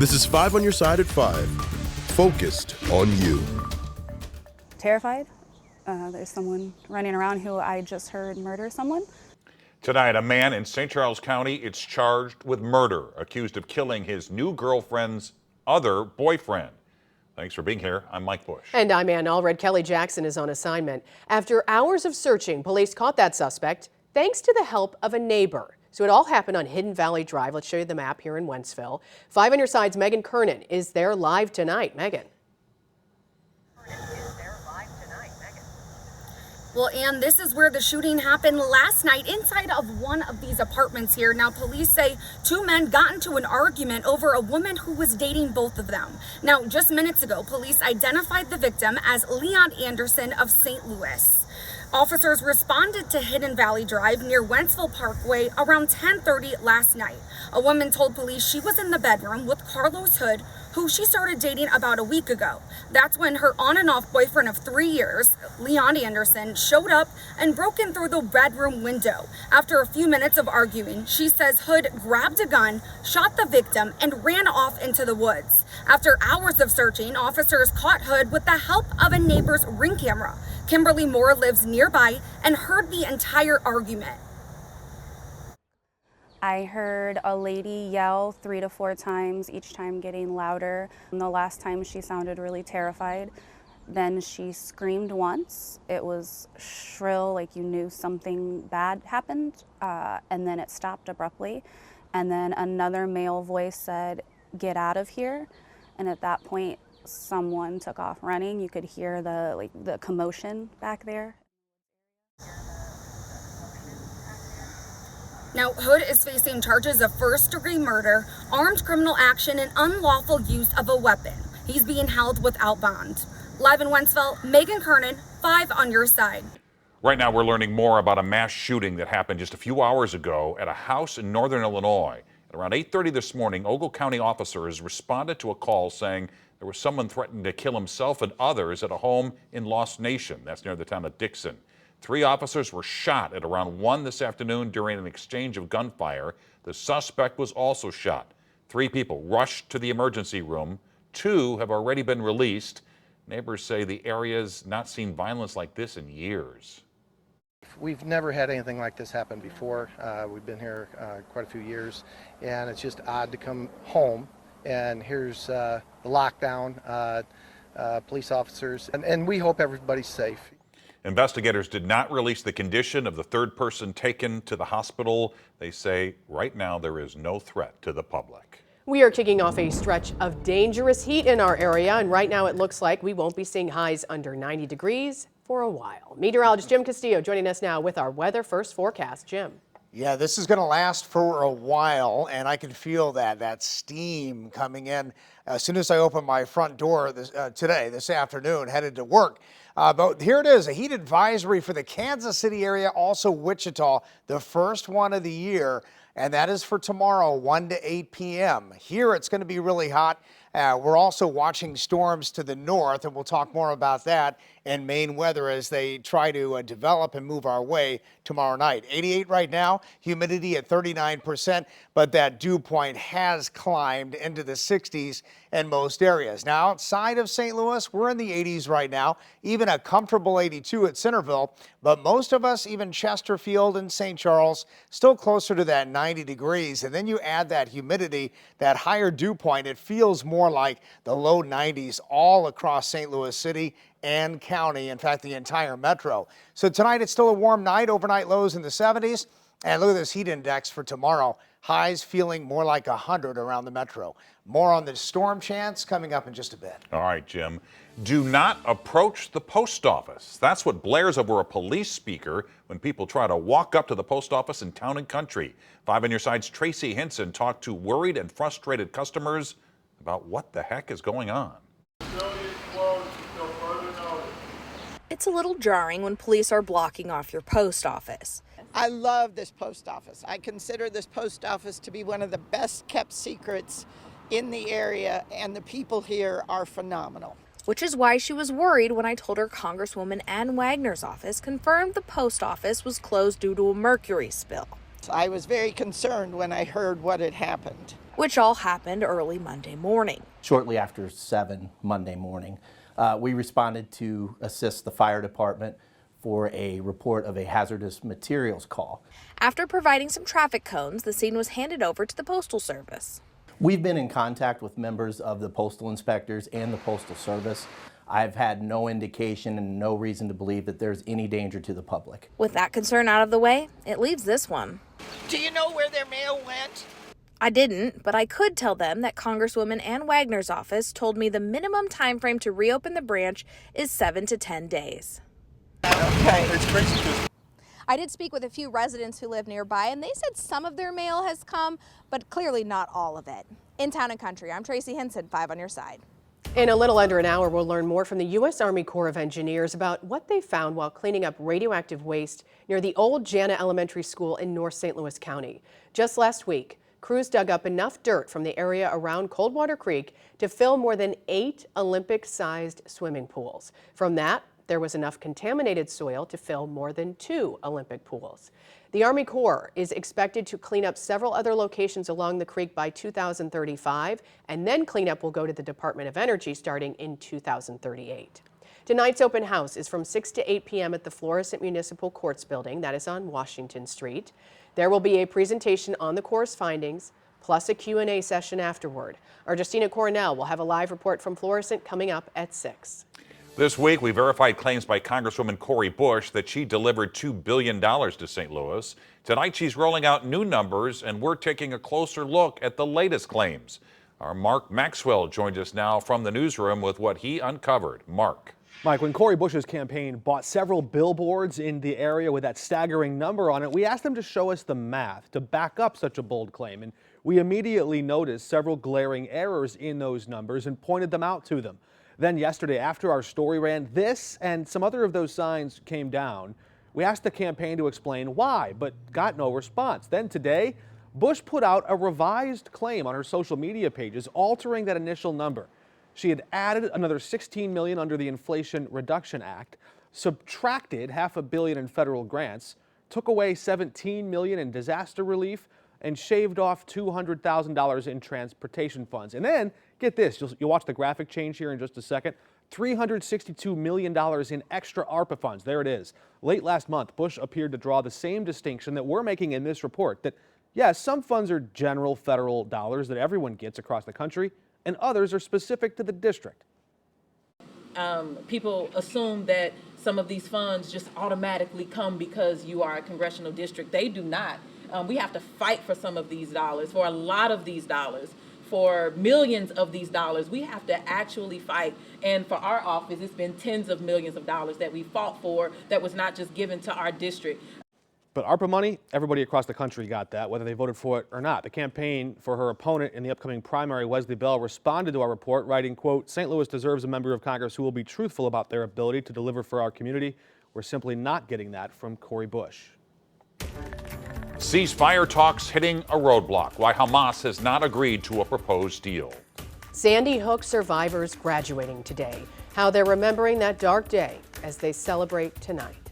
This is 5 on your side at 5. Focused on you. Terrified. There's someone running around who I just heard murder someone. Tonight, a man in St. Charles County is charged with murder, accused of killing his new girlfriend's other boyfriend. Thanks for being here. I'm Mike Bush. And I'm Ann Allred. Kelly Jackson is on assignment. After hours of searching, police caught that suspect thanks to the help of a neighbor. So it all happened on Hidden Valley Drive. Let's show you the map here in Wentzville. 5 on your side's Megan Kernan is there live tonight. Megan. Well, Ann, this is where the shooting happened last night inside of one of these apartments here. Now, police say 2 men got into an argument over a woman who was dating both of them. Now, just minutes ago, police identified the victim as Leon Anderson of St. Louis. Officers responded to Hidden Valley Drive near Wentzville Parkway around 10:30 last night. A woman told police she was in the bedroom with Carlos Hood, who she started dating about a week ago. That's when her on and off boyfriend of 3 years, Leon Anderson, showed up and broke in through the bedroom window. After a few minutes of arguing, she says Hood grabbed a gun, shot the victim, and ran off into the woods. After hours of searching, officers caught Hood with the help of a neighbor's Ring camera. Kimberly Moore lives nearby and heard the entire argument. I heard a lady yell 3 to 4 times, each time getting louder. And the last time she sounded really terrified. Then she screamed once. It was shrill, like you knew something bad happened, and then it stopped abruptly. And then another male voice said, "Get out of here." And at that point, someone took off running. You could hear the commotion back there. Now, Hood is facing charges of first-degree murder, armed criminal action, and unlawful use of a weapon. He's being held without bond. Live in Wentzville, Megan Kernan, 5 on your side. Right now, we're learning more about a mass shooting that happened just a few hours ago at a house in northern Illinois. At around 8:30 this morning, Ogle County officers responded to a call saying there was someone threatening to kill himself and others at a home in Lost Nation. That's near the town of Dixon. 3 officers were shot at around 1 this afternoon during an exchange of gunfire. The suspect was also shot. 3 people rushed to the emergency room. 2 have already been released. Neighbors say the area's not seen violence like this in years. We've never had anything like this happen before. We've been here quite a few years, and it's just odd to come home and here's the lockdown, police officers, and we hope everybody's safe. Investigators did not release the condition of the third person taken to the hospital. They say right now there is no threat to the public. We are kicking off a stretch of dangerous heat in our area, and right now it looks like we won't be seeing highs under 90 degrees for a while. Meteorologist Jim Castillo joining us now with our weather first forecast. Jim. Yeah, this is going to last for a while, and I can feel that steam coming in as soon as I open my front door this afternoon, headed to work. But here it is, a heat advisory for the Kansas City area, also Wichita, the first one of the year, and that is for tomorrow, 1 to 8 p.m. Here it's going to be really hot. We're also watching storms to the north, and we'll talk more about that and Maine weather as they try to develop and move our way tomorrow night. 88 right now, humidity at 39%, but that dew point has climbed into the 60s in most areas. Now, outside of St. Louis, we're in the 80s right now, even a comfortable 82 at Centerville, but most of us, even Chesterfield and St. Charles, still closer to that 90 degrees. And then you add that humidity, that higher dew point, it feels more like the low 90s all across St. Louis City and county, in fact, the entire metro. So tonight it's still a warm night, overnight lows in the 70s. And look at this heat index for tomorrow. Highs feeling more like 100 around the metro. More on the storm chance coming up in just a bit. All right, Jim. Do not approach the post office. That's what blares over a police speaker when people try to walk up to the post office in Town and Country. 5 on your side's Tracy Hinson talked to worried and frustrated customers about what the heck is going on. It's a little jarring when police are blocking off your post office. I love this post office. I consider this post office to be one of the best kept secrets in the area, and the people here are phenomenal. Which is why she was worried when I told her Congresswoman Ann Wagner's office confirmed the post office was closed due to a mercury spill. I was very concerned when I heard what had happened. which all happened early Monday morning. Shortly after 7 Monday morning, we responded to assist the fire department for a report of a hazardous materials call. After providing some traffic cones, the scene was handed over to the Postal Service. We've been in contact with members of the postal inspectors and the Postal Service. I've had no indication and no reason to believe that there's any danger to the public. With that concern out of the way, it leaves this one. Do you know where their mail went? I didn't, but I could tell them that Congresswoman Ann Wagner's office told me the minimum time frame to reopen the branch is 7 to 10 days. Okay. It's crazy. I did speak with a few residents who live nearby, and they said some of their mail has come, but clearly not all of it. In Town and Country, I'm Tracy Henson, 5 on your side. In a little under an hour, we'll learn more from the U.S. Army Corps of Engineers about what they found while cleaning up radioactive waste near the old Jana Elementary School in North St. Louis County. Just last week, crews dug up enough dirt from the area around Coldwater Creek to fill more than 8 Olympic-sized swimming pools. From that, there was enough contaminated soil to fill more than 2 Olympic pools. The Army Corps is expected to clean up several other locations along the creek by 2035, and then cleanup will go to the Department of Energy starting in 2038. Tonight's open house is from 6 to 8 p.m. at the Florissant Municipal Courts building, that is on Washington Street. There will be a presentation on the Corps' findings, plus a Q&A session afterward. Our Justina Coronel will have a live report from Florissant coming up at 6. This week, we verified claims by Congresswoman Cori Bush that she delivered $2 billion to St. Louis. Tonight, she's rolling out new numbers, and we're taking a closer look at the latest claims. Our Mark Maxwell joins us now from the newsroom with what he uncovered. Mark. Mike, when Cori Bush's campaign bought several billboards in the area with that staggering number on it, we asked them to show us the math to back up such a bold claim. And we immediately noticed several glaring errors in those numbers and pointed them out to them. Then yesterday, after our story ran, this and some other of those signs came down. We asked the campaign to explain why, but got no response. Then today, Bush put out a revised claim on her social media pages, altering that initial number. She had added another $16 million under the Inflation Reduction Act, subtracted $500 million in federal grants, took away $17 million in disaster relief, and shaved off $200,000 in transportation funds. And then, get this, you'll watch the graphic change here in just a second, $362 million in extra ARPA funds. There it is. Late last month, Bush appeared to draw the same distinction that we're making in this report, that yes, some funds are general federal dollars that everyone gets across the country, and others are specific to the district. People assume that some of these funds just automatically come because you are a congressional district. They do not. We have to fight for some of these dollars, for a lot of these dollars, for millions of these dollars. We have to actually fight. And for our office, it's been tens of millions of dollars that we fought for that was not just given to our district. But ARPA money, everybody across the country got that, whether they voted for it or not. The campaign for her opponent in the upcoming primary, Wesley Bell, responded to our report, writing, quote, "St. Louis deserves a member of Congress who will be truthful about their ability to deliver for our community. We're simply not getting that from Cori Bush." Ceasefire talks hitting a roadblock. Why Hamas has not agreed to a proposed deal. Sandy Hook survivors graduating today. How they're remembering that dark day as they celebrate tonight.